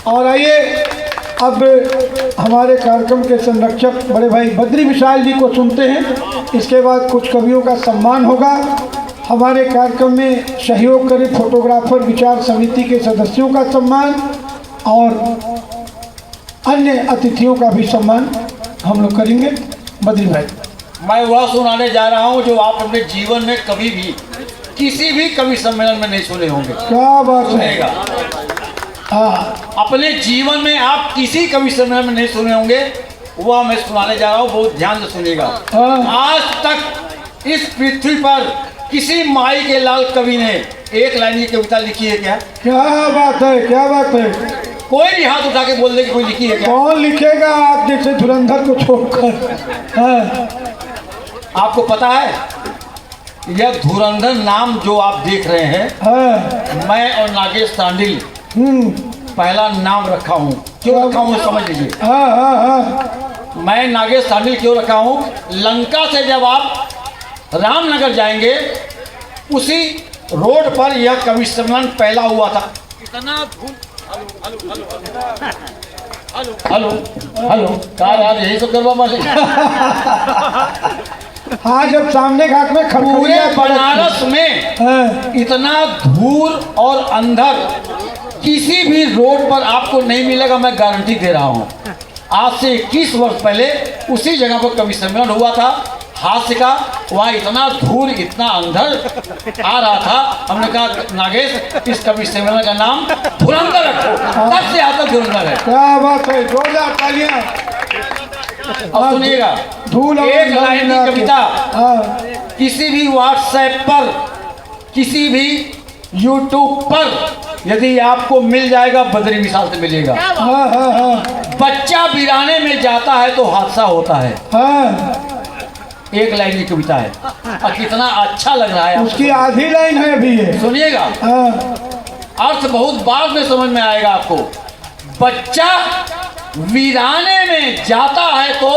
और आइए अब हमारे कार्यक्रम के संरक्षक बड़े भाई बद्री विशाल जी को सुनते हैं। इसके बाद कुछ कवियों का सम्मान होगा। हमारे कार्यक्रम में सहयोग करे फोटोग्राफर विचार समिति के सदस्यों का सम्मान और अन्य अतिथियों का भी सम्मान हम लोग करेंगे। बद्री भाई, मैं वह सुनाने जा रहा हूँ जो आप अपने जीवन में कभी भी किसी भी कवि सम्मेलन में नहीं सुने होंगे। क्या बात है। सुनेगा, अपने जीवन में आप किसी कवि सम्मेलन में नहीं सुने होंगे, वह मैं सुनाने जा रहा हूँ। बहुत ध्यान से सुनिएगा। आज तक इस पृथ्वी पर किसी माई के लाल कवि ने एक लाइन की कविता लिखी है क्या? क्या बात है, क्या बात है। कोई भी हाथ उठा के बोल दे कि कोई लिखी है क्या? कौन लिखेगा आप जैसे धुरंधर को छोड़कर? आपको पता है यह धुरंधर नाम जो आप देख रहे हैं, मैं और नागेश सांडिल पहला नाम रखा हूँ। क्यों रखा हूँ समझ लीजिए। मैं नागेश सांडिल क्यों रखा हूँ? लंका से जब आप रामनगर जाएंगे उसी रोड पर यह कवि सम्मेलन पहला हुआ था। इतना हेलो हेलो क्या यार यही सब करवा वाले। हाँ, जब सामने घाट में पूरे बनारस में इतना धूल और अंधर किसी भी रोड पर आपको नहीं मिलेगा, मैं गारंटी दे रहा हूँ। आज से 21 वर्ष पहले उसी जगह पर कवि सम्मेलन हुआ था हास्य का। वहाँ इतना धूल इतना अंधर आ रहा था, हमने कहा नागेश इस कवि सम्मेलन का नाम धुरंधर रखो। तब से आता धुरंधर है। क्या बात है, जोरदार तालियां। अब सुनिएगा, एक लाइन की कविता किसी भी व्हाट्सएप पर किसी भी यूट्यूब पर यदि आपको मिल जाएगा, बद्री विशाल से मिलेगा। बच्चा वीराने में जाता है तो हादसा होता है। एक लाइन की कविता है और कितना अच्छा लग रहा है। उसकी आधी लाइन है अभी ये, सुनिएगा। अर्थ बहुत बाद में समझ में आएगा आपको। बच्चा वीराने में जाता है तो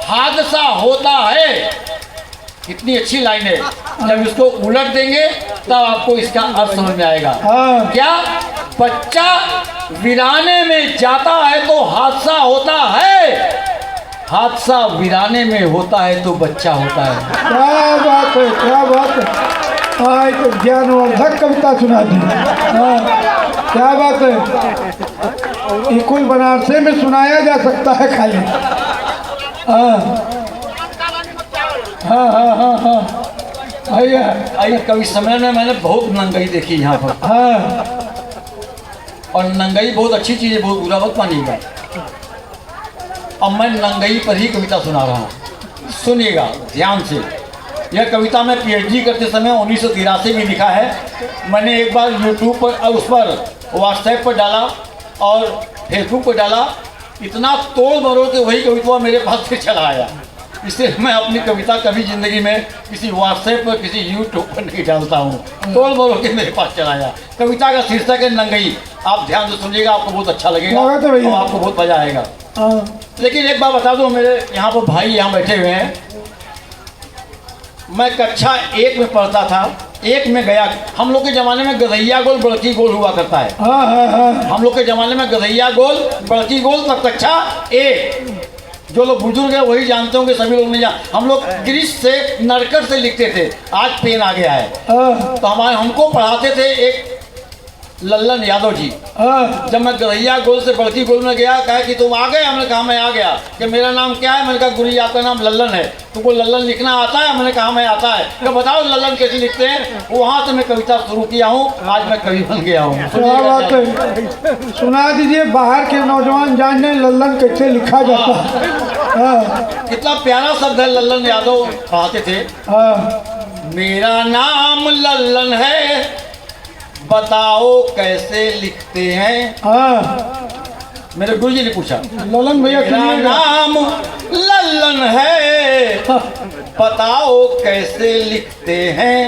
हादसा होता है। कितनी अच्छी लाइन है। जब इसको उलट देंगे तब आपको इसका अर्थ समझ में आएगा। क्या? बच्चा वीराने में जाता है तो हादसा होता है, हादसा वीराने में होता है तो बच्चा होता है। क्या बात है, क्या बात है। आज तो ज्ञानवर्धक कविता सुना दी। क्या बात है। ये कुल बनारसे में सुनाया जा सकता है खाली। हाँ हाँ हाँ हाँ। आइए कवि सम्मेलन में मैंने बहुत नंगई देखी यहाँ पर। और नंगई बहुत अच्छी चीज़ है, बहुत बुरा वक्त मानिएगा। अब मैं नंगई पर ही कविता सुना रहा हूँ, सुनिएगा ध्यान से। यह कविता मैं पीएचडी करते समय 1983 में लिखा है। मैंने एक बार यूट्यूब पर उस पर व्हाट्सएप पर डाला और फेसबुक पर डाला। इतना तोड़ मरोड़ के वही कविता मेरे पास फिर चला आया। इसलिए मैं अपनी कविता कभी ज़िंदगी में किसी व्हाट्सएप पर किसी यूट्यूब पर नहीं डालता हूँ। तोड़ मरोड़ के मेरे पास चला आया। कविता का शीर्षक है नंगई। आप ध्यान से सुनिएगा, आपको बहुत अच्छा लगेगा और आपको बहुत मजा आएगा। लेकिन एक बात बता दूं, मेरे यहाँ पर भाई यहाँ बैठे हुए हैं। मैं कक्षा 1 में पढ़ता था, 1 में गया। हम लोग के ज़माने में गधैया गोल बड़की गोल हुआ करता है। हम लोग के ज़माने में गधैया गोल बड़की गोल तब कक्षा 1। जो लोग बुजुर्ग हैं वही जानते होंगे, सभी लोग नहीं जान। हम लोग ग्रीस से नरकट से लिखते थे, आज पेन आ गया है। तो हमको पढ़ाते थे एक लल्लन यादव जी। जब मैं गधैया गोल से बड़की गोल में गया, कहा कि तुम आ गए? हमने कहा मैं आ गया। कि मेरा नाम क्या है? मैंने कहा गुरुजी आपका नाम लल्लन है। तुमको लल्लन लिखना आता है? मैंने कहा मैं आता है। तो बताओ लल्लन कैसे लिखते हैं? वहाँ से मैं कविता शुरू किया हूँ, आज मैं कवि बन गया हूँ। सुना दीजिए, बाहर के नौजवान जाने लल्लन कैसे लिखा जाता है। कितना प्यारा शब्द है लल्लन यादव पढ़ाते थे। मेरा नाम लल्लन है, बताओ कैसे लिखते हैं? मेरे गुरुजी ने पूछा। लल्लन भैया, मेरा नाम लल्लन है, बताओ कैसे लिखते हैं?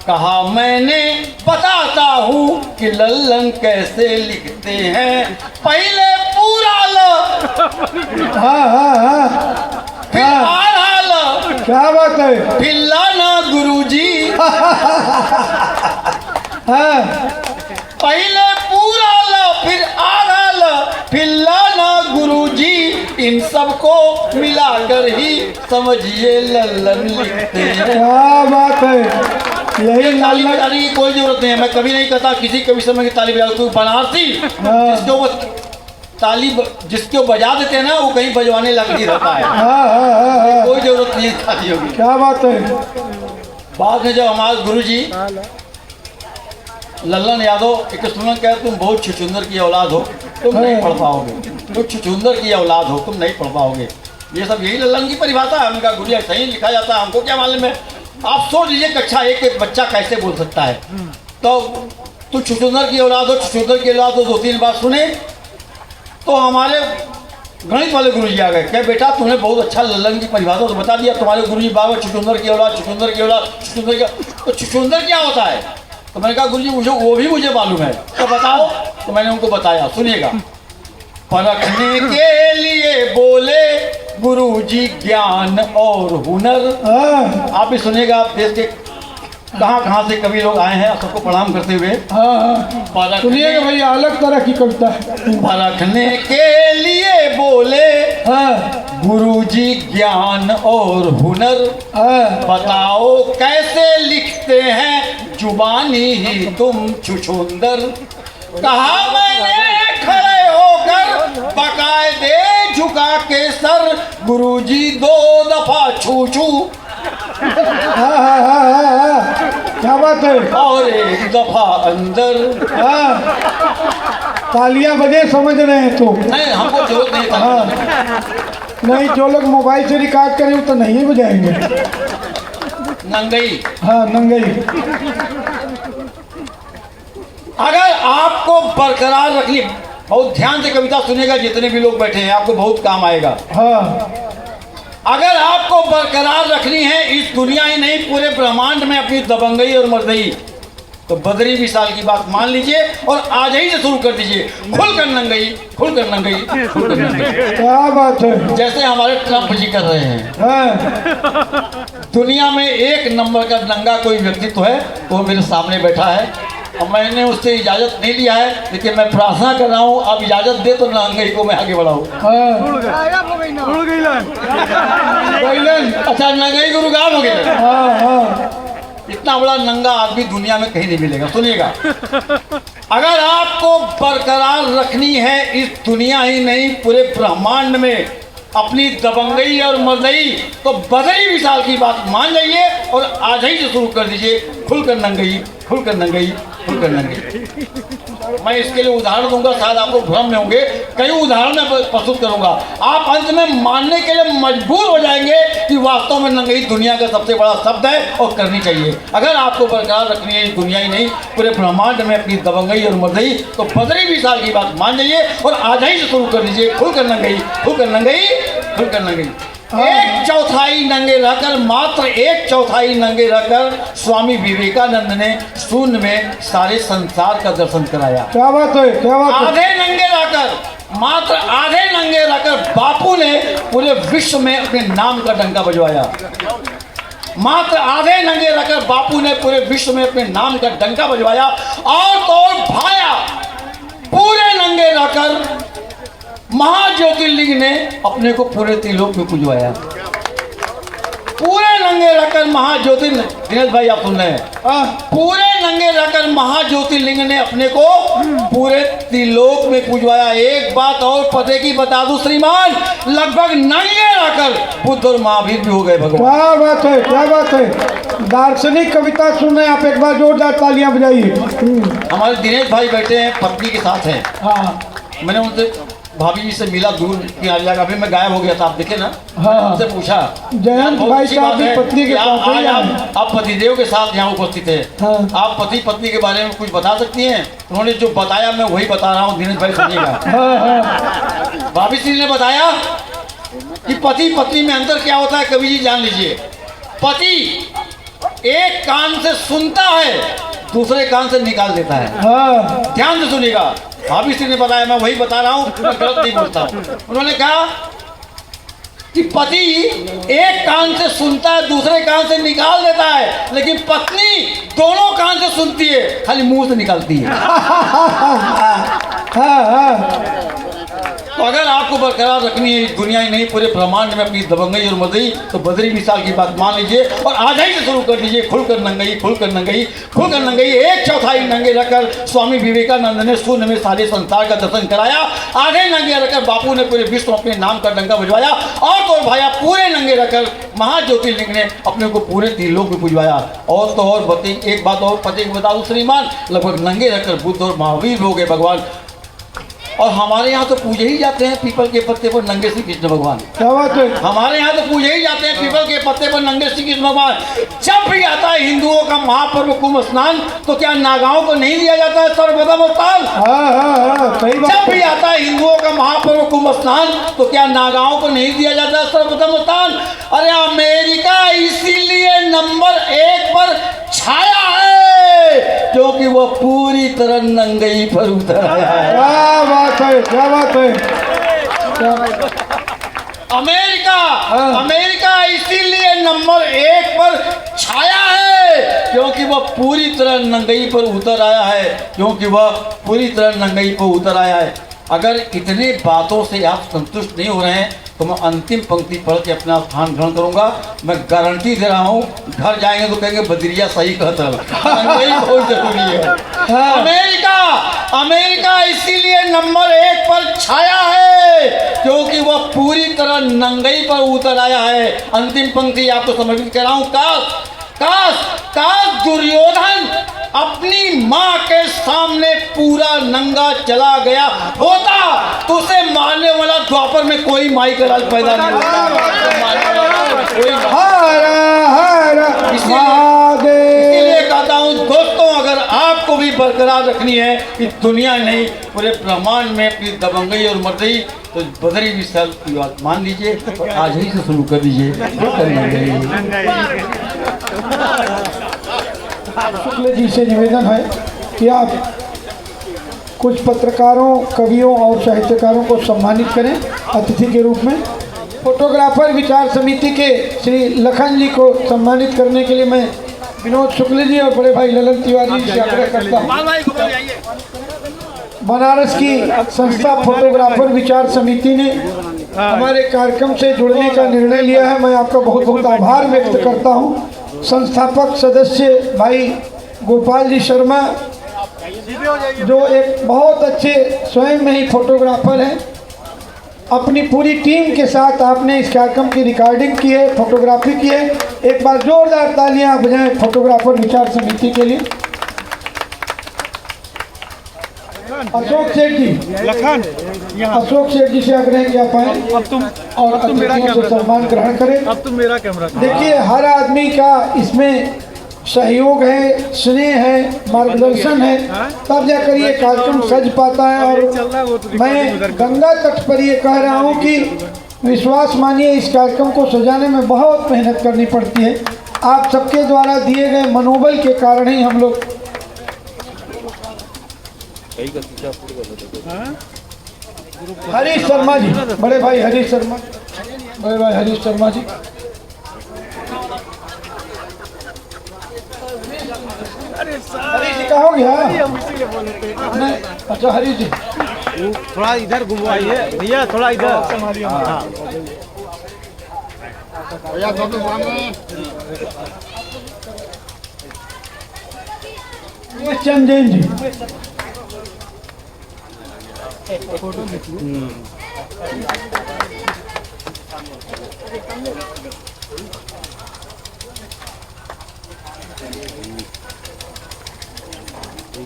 कहा मैंने बताता हूँ कि लल्लन कैसे लिखते हैं। पहले पूरा ल, फिर आधा ल। क्या बात है। फिर लाना गुरुजी। पहले पूरा ल, फिर आधा ल, इन सबको मिलाकर ही समझिए लल्लन लिखते हैं। क्या बात है, यही ताली लल्लन। बजाने की कोई जरूरत नहीं है। मैं कभी नहीं कहता किसी कवि समय की ताली बजाओ। तू बनारसी जिसको वो जिसको बजा देते हैं ना, वो कहीं बजवाने लगती रहता है। हाँ। कोई जरूरत नहीं है तालियों की। क्या बात है। बाद में जब हमारे गुरु जी लल्लन यादव एक सुमन कहे तुम बहुत छुछुंदर की औलाद हो, तुम नहीं पढ़ पाओगे, तुम छुछुंदर की औलाद हो, तुम नहीं पढ़ पाओगे। ये सब यही लल्लन की परिभाषा है। उनका गुरु ऐसा ही लिखा जाता है, हमको क्या मालूम है। आप सोच लीजिए कक्षा एक के बच्चा कैसे बोल सकता है। तो तू छुछुंदर की औलाद हो, छुछुंदर की औलाद हो, 2-3 बार सुने तो हमारे गणित वाले गुरु जी आ गए। क्या बेटा तूने बहुत अच्छा लल्लन की परिभाषा तो बता दिया। तुम्हारे गुरु जी बाबा छुछुंदर की औलाद, छुछुंदर की औलाद, छुछुंदर की। तो छुछुंदर क्या होता है? तो मैंने कहा गुरु जी मुझे वो भी मुझे मालूम है, तो बताओ। तो मैंने उनको बताया, सुनिएगा। परखने के लिए बोले गुरुजी ज्ञान और हुनर। हाँ आप भी सुनिएगा। आप देश के कहाँ से कवि लोग आए हैं, सबको प्रणाम करते हुए। हाँ सुनिएगा भैया, अलग तरह की कविता है। परखने के लिए बोले हाँ गुरुजी ज्ञान और हुनर, बताओ कैसे लिखते हैं जुबानी ही तुम छुछुंदर। कहा मैंने खड़े होकर बकायदे झुका के सर, गुरुजी 2 दफा छू छू क्या बात है। और 1 दफा अंदर। तालियां बजे समझ रहे हैं तो। नहीं हमको जरूरत नहीं था। नहीं, जो लोग मोबाइल से रिकॉर्ड करें वो तो नहीं बजाएंगे। नंगई। हाँ नंगई। अगर आपको बरकरार रखनी, बहुत ध्यान से कविता सुनेगा, जितने भी लोग बैठे हैं आपको बहुत काम आएगा। हाँ अगर आपको बरकरार रखनी है इस दुनिया ही नहीं पूरे ब्रह्मांड में अपनी दबंगई और मर्दई, तो बद्री विशाल की बात मान लीजिए और आज ही से शुरू कर दीजिए। खुलकर नंगई, खुलकर नंगई, खुलकर नंगई। क्या बात है। जैसे हमारे ट्रंप जी कर रहे हैं। हाँ दुनिया में 1 नंबर का नंगा कोई व्यक्तित्व है, वो मेरे सामने बैठा है। और मैंने उससे इजाज़त नहीं लिया है, लेकिन मैं प्रार्थना कर रहा हूँ अब इजाज़त दे तो नंगई को मैं आगे बढ़ाऊँ। अच्छा नंगई गुरुगाम हो गया। हाँ इतना बड़ा नंगा आदमी दुनिया में कहीं नहीं मिलेगा। सुनिएगा, अगर आपको बरकरार रखनी है इस दुनिया ही नहीं पूरे ब्रह्मांड में अपनी दबंगई और मर्दई, तो बदरी विशाल की बात मान जाइए और आज ही से शुरू कर दीजिए। खुलकर नंगई, खुलकर नंगई, खुलकर नंगई। मैं इसके लिए उदाहरण दूंगा, शायद आपको भ्रम में होंगे। कई उदाहरण मैं प्रस्तुत करूंगा, आप अंत में मानने के लिए मजबूर हो जाएंगे कि वास्तव में नंगई दुनिया का सबसे बड़ा शब्द है और करनी चाहिए। अगर आपको बरकरार रखनी है दुनिया ही नहीं पूरे ब्रह्मांड में अपनी दबंगई और मर्दई, तो बदरी विशाल की बात मान जाइए और आज ही से शुरू कर दीजिए। खुलकर नंगई, खुलकर नंगई, खुलकर नंगई। 1/4 नंगे रहकर, मात्र 1/4 नंगे रहकर स्वामी विवेकानंद ने शून्य में सारे संसार का दर्शन कराया। क्या बात है। क्या बात है। आधे नंगे रहकर, मात्र आधे नंगे रहकर बापू ने पूरे विश्व में अपने नाम का डंका बजवाया। मात्र आधे नंगे रहकर बापू ने पूरे विश्व में अपने नाम का डंका बजवाया। और तो भाया पूरे नंगे रहकर महाज्योतिर्लिंग ने अपने को पूरे त्रिलोक में पुजवाया। पूरे नंगे रहकर महाज्योतिर्लिंग, दिनेश भाई आप सुन रहे हैं, पूरे नंगे रहकर महाज्योतिर्लिंग ने अपने को पूरे त्रिलोक में पुजवाया। एक बात और पते की बता दूं श्रीमान, लगभग नंगे रहकर बुद्ध और महावीर भी हो गए भगवान। क्या बात है। क्या बात है। दार्शनिक कविता सुन रहे हैं आप, एक बार जोरदार तालियां बजाइए। हमारे दिनेश भाई बैठे हैं, पत्नी के साथ हैं। हाँ मैंने उनसे भाभी जी से मिला, दूर की आ जाएगा, अभी मैं गायब हो गया था, आप देखे ना। हाँ। उनसे पूछा, जयंत बहुत भाई अच्छी साहब बात भी है पत्नी के कि साथ ही आज आए। आप पतिदेव के साथ यहाँ उपस्थित है। हाँ। आप पति पत्नी के बारे में कुछ बता सकती हैं? उन्होंने जो बताया मैं वही बता रहा हूँ, दिनेश भाई सुनिएगा। हाँ भाभी श्री ने बताया कि पति पत्नी में अंतर क्या होता है, कवि जी जान लीजिए। पति एक कान से सुनता है, दूसरे कान से निकाल देता है। हाँ ध्यान से सुनिएगा, भाभी श्री ने बताया, मैं वही बता रहा हूँ, मैं गलत नहीं बोलता हूँ। उन्होंने कहा कि पति एक कान से सुनता है, दूसरे कान से निकाल देता है, लेकिन पत्नी दोनों कान से सुनती है, खाली मुंह से निकालती है। हाँ। तो अगर आपको बरकरार रखनी है इस दुनिया ही नहीं पूरे ब्रह्मांड में अपनी दबंगई और मदई, तो बद्री विशाल की बात मान लीजिए और आज ही से शुरू कर दीजिए। खुलकर नंगई, खुलकर नंगई, खुलकर नंगई, एक चौथाई नंगे रखकर स्वामी विवेकानंद ने शून्य में सारे संसार का दर्शन कराया। आधे नंगे रखकर बापू ने पूरे विश्व अपने नाम का डंका बजवाया और तो भाया पूरे नंगे रखकर महाज्योतिर्लिंग ने अपने को पूरे त्रिलोक में पुजवाया। और तो और बता एक बात और पते को बता दूं श्रीमान, लगभग नंगे रखकर बुद्ध और महावीर हो गए भगवान। और हमारे यहाँ तो पूजे ही जाते हैं पीपल के पत्ते पर नंगे श्री कृष्ण भगवान। क्या बात है? हमारे यहाँ तो पूजे ही जाते हैं पीपल के पत्ते पर नंगे श्री कृष्ण भगवान। जब भी आता है हिंदुओं का महापर्व कुंभ स्नान, तो क्या नागाओं को नहीं दिया जाता है सर्वप्रथम स्थान? हाँ, सही बात। जब भी आता है हिंदुओं का महापर्व कुंभ स्नान, तो क्या नागाओं को नहीं दिया जाता है सर्वप्रथम स्थान? अरे अमेरिका इसीलिए नंबर 1 पर छाया है क्योंकि वो पूरी तरह नंगई पर उतर आया है। क्या बात है, क्या बात है, क्या बात है। अमेरिका इसीलिए नंबर 1 पर छाया है क्योंकि वह पूरी तरह नंगई पर उतर आया है, क्योंकि वह पूरी तरह नंगई पर उतर आया है। अगर इतने बातों से आप संतुष्ट नहीं हो रहे हैं तो मैं अंतिम पंक्ति पढ़ के अपना स्थान ग्रहण करूंगा। मैं गारंटी दे रहा हूँ, घर जाएंगे तो कहेंगे बदरिया सही कहता है, नंगई बहुत जरूरी है। अमेरिका इसीलिए नंबर 1 पर छाया है क्योंकि वह पूरी तरह नंगई पर उतर आया है। अंतिम पंक्ति आपको समर्पित कर रहा हूँ। काश दुर्योधन अपनी माँ के सामने पूरा नंगा चला गया होता तो उसे मारने वाला द्वापर में कोई माई का लाल पैदा नहीं होता। इसलिए कहता हूँ दोस्तों, अगर आपको भी बरकरार रखनी है इस दुनिया नहीं पूरे ब्रह्मांड में अपनी दबंगई और मर्दई, तो बद्री विशाल की बात मान लीजिए और आज ही से शुरू कर दीजिए। शुक्ल जी से निवेदन है कि आप कुछ पत्रकारों, कवियों और साहित्यकारों को सम्मानित करें अतिथि के रूप में। फोटोग्राफर विचार समिति के श्री लखन जी को सम्मानित करने के लिए मैं विनोद शुक्ल जी और बड़े भाई ललन तिवारी जी से आग्रह करता हूँ। बनारस की संस्था फोटोग्राफर विचार समिति ने हमारे कार्यक्रम से जुड़ने का निर्णय लिया है। मैं आपका बहुत बहुत आभार व्यक्त करता हूँ। संस्थापक सदस्य भाई गोपाल जी शर्मा, जो एक बहुत अच्छे स्वयं में ही फोटोग्राफर हैं, अपनी पूरी टीम के साथ आपने इस कार्यक्रम की रिकॉर्डिंग की है, फोटोग्राफी की है। एक बार जोरदार तालियां बजाएं फोटोग्राफर विचार समिति के लिए। अशोक सेठ जी, अशोक सेठ जी से आग्रह किया पाए अब तुम और अतिथियों से सम्मान ग्रहण करें। अब तुम मेरा कैमरा देखिए, हर आदमी का इसमें सहयोग है, स्नेह है, मार्गदर्शन है, तब जाकर ये कार्यक्रम सज पाता है। और मैं गंगा तट पर ये कह रहा हूँ कि विश्वास मानिए, इस कार्यक्रम को सजाने में बहुत मेहनत करनी पड़ती है। आप सबके द्वारा दिए गए मनोबल के कारण ही हम लोग। हरीश शर्मा जी, बड़े भाई हरीश शर्मा, बड़े भाई हरीश शर्मा जी। हरीश जी कहाँ हो गया? नहीं, अच्छा हरीश जी थोड़ा इधर घुमवाइए भैया, थोड़ा इधर। चंदेन जी,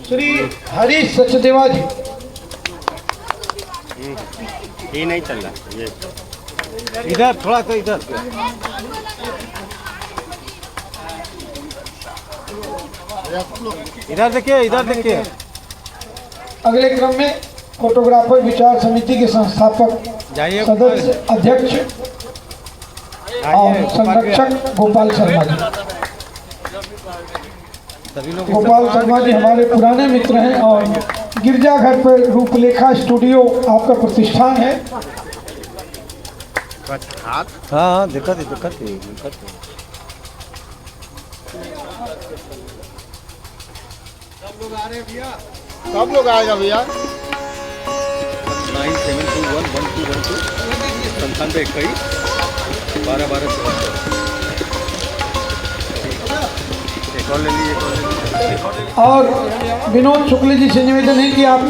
श्री हरीश सचदेवा जी, ये नहीं चल रहा ये। इधर थोड़ा सा इधर। इधर देखिए, इधर देखिए। अगले क्रम में फोटोग्राफर विचार समिति के संस्थापक, जाइए सदस्य, अध्यक्ष और संरक्षक गोपाल शर्मा जी। गोपाल शर्मा जी हमारे पुराने मित्र हैं और गिरजाघर पर रूपलेखा स्टूडियो आपका प्रतिष्ठान है। हाँ, दिक्कत है। सब लोग आएगा भैया। 9721 संतानवे 21 12 एक और ले लीजिए। और विनोद शुक्ल जी से निवेदन है कि आप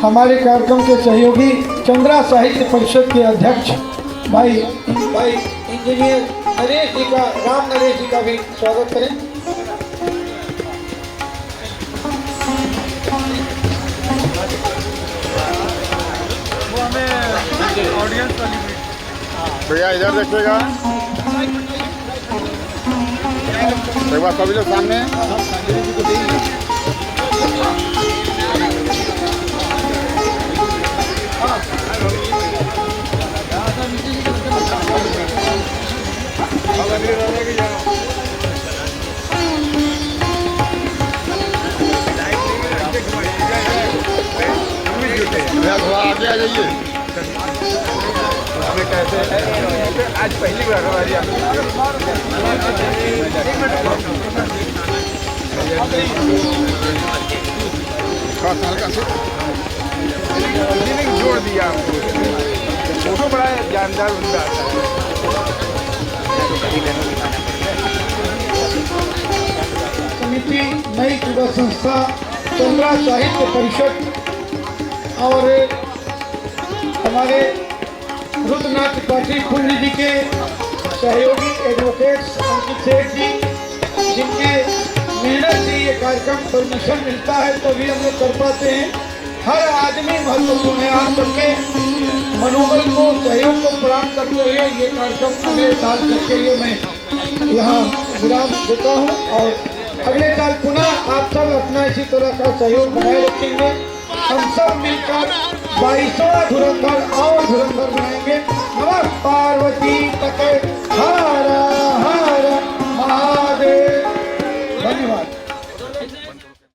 हमारे कार्यक्रम के सहयोगी चंद्रा साहित्य परिषद के अध्यक्ष भाई इंजीनियर नरेश जी का, राम नरेश जी का भी स्वागत करें। भैया इधर देखिएगा, एक बार सभी लोग सामने। भैया थोड़ा आगे आ जाइए। आज पहली बार हमारी हल्का से जोड़ दिया हमको, फोटो बड़ा जानदार बंदा आता है। समिति नई युवा संस्था चंद्रा साहित्य परिषद और हमारे रुद्रनाथ त्रिपाठी कुंज जी के सहयोगी एडवोकेट्स अंकित सेठ जी, जिनके मेहनत से ये कार्यक्रम परमिशन मिलता है तभी हम लोग कर पाते हैं। हर आदमी महत्वपूर्ण है। आप सबके मनोबल को, सहयोग को प्रदान करते हुए ये कार्यक्रम अगले साल तक के लिए मैं यहाँ विराम देता हूँ और अगले साल पुनः आप सब अपना इसी तरह का सहयोग बनाए रखेंगे। हम सब मिलकर 22वां धुरंधर और धुरंधर